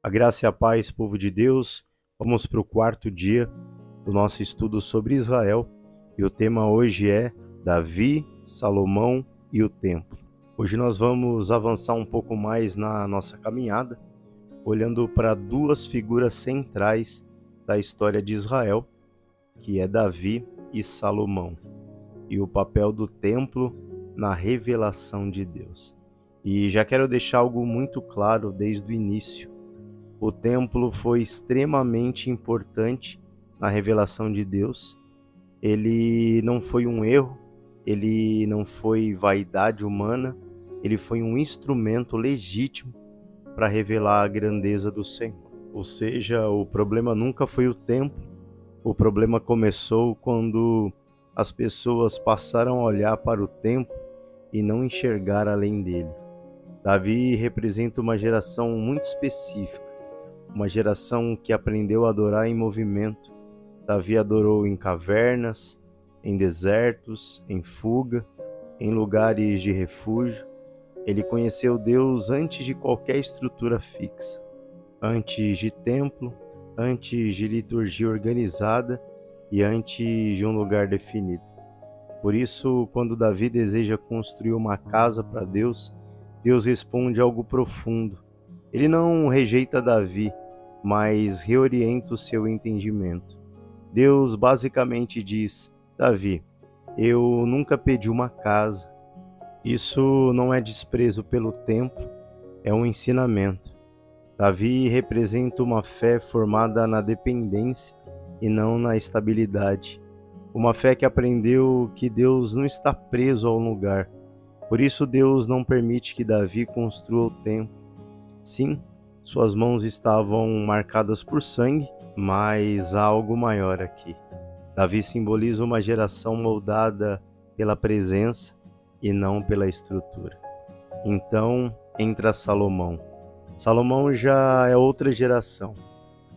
A graça e a paz, povo de Deus. Vamos para o quarto dia do nosso estudo sobre Israel e o tema hoje é Davi, Salomão e o Templo. Hoje nós vamos avançar um pouco mais na nossa caminhada, olhando para duas figuras centrais da história de Israel, que é Davi e Salomão, e o papel do templo na revelação de Deus. E já quero deixar algo muito claro desde o início. O templo foi extremamente importante na revelação de Deus. Ele não foi um erro, ele não foi vaidade humana, ele foi um instrumento legítimo para revelar a grandeza do Senhor. Ou seja, o problema nunca foi o templo, o problema começou quando as pessoas passaram a olhar para o templo e não enxergar além dele. Davi representa uma geração muito específica, uma geração que aprendeu a adorar em movimento. Davi adorou em cavernas, em desertos, em fuga, em lugares de refúgio. Ele conheceu Deus antes de qualquer estrutura fixa, antes de templo, antes de liturgia organizada e antes de um lugar definido. Por isso, quando Davi deseja construir uma casa para Deus, Deus responde algo profundo. Ele não rejeita Davi, mas reorienta o seu entendimento. Deus basicamente diz: Davi, eu nunca pedi uma casa. Isso não é desprezo pelo templo, é um ensinamento. Davi representa uma fé formada na dependência e não na estabilidade. Uma fé que aprendeu que Deus não está preso a um lugar. Por isso Deus não permite que Davi construa o templo. Sim, suas mãos estavam marcadas por sangue, mas há algo maior aqui. Davi simboliza uma geração moldada pela presença e não pela estrutura. Então entra Salomão. Salomão já é outra geração,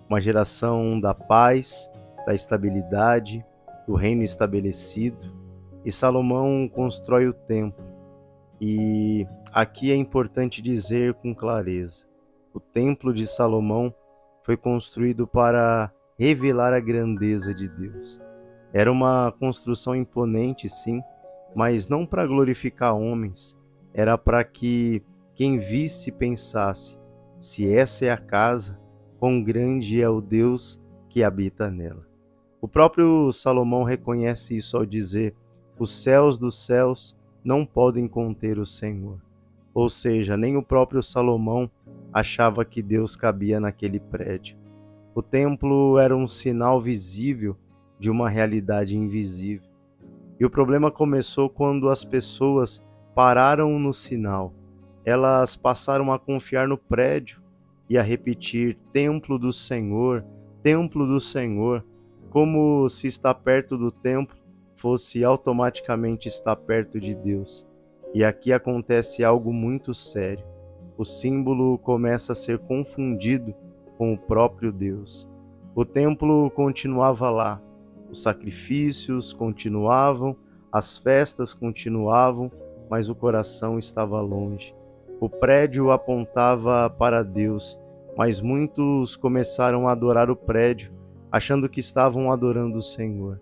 uma geração da paz, da estabilidade, do reino estabelecido, e Salomão constrói o templo. E aqui é importante dizer com clareza: o templo de Salomão foi construído para revelar a grandeza de Deus. Era uma construção imponente, sim, mas não para glorificar homens. Era para que quem visse pensasse: se essa é a casa, quão grande é o Deus que habita nela. O próprio Salomão reconhece isso ao dizer: os céus dos céus não podem conter o Senhor. Ou seja, nem o próprio Salomão achava que Deus cabia naquele prédio. O templo era um sinal visível de uma realidade invisível. E o problema começou quando as pessoas pararam no sinal. Elas passaram a confiar no prédio e a repetir: templo do Senhor, como se estar perto do templo fosse automaticamente estar perto de Deus. E aqui acontece algo muito sério. O símbolo começa a ser confundido com o próprio Deus. O templo continuava lá, os sacrifícios continuavam, as festas continuavam, mas o coração estava longe. O prédio apontava para Deus, mas muitos começaram a adorar o prédio, achando que estavam adorando o Senhor.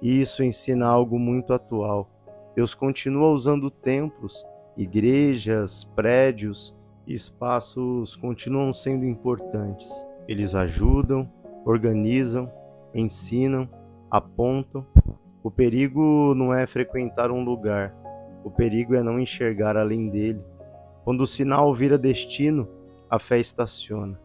E isso ensina algo muito atual. Deus continua usando templos, igrejas, prédios, espaços continuam sendo importantes. Eles ajudam, organizam, ensinam, apontam. O perigo não é frequentar um lugar, o perigo é não enxergar além dele. Quando o sinal vira destino, a fé estaciona.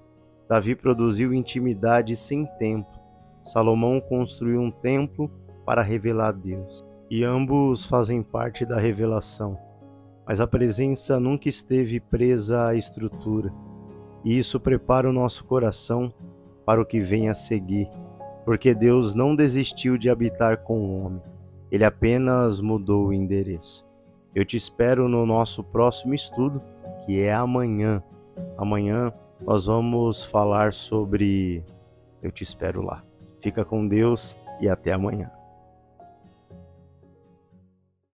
Davi produziu intimidade sem templo. Salomão construiu um templo para revelar Deus. E ambos fazem parte da revelação. Mas a presença nunca esteve presa à estrutura. E isso prepara o nosso coração para o que vem a seguir. Porque Deus não desistiu de habitar com o homem. Ele apenas mudou o endereço. Eu te espero no nosso próximo estudo, que é amanhã. Amanhã nós vamos falar sobre... Eu te espero lá. Fica com Deus e até amanhã.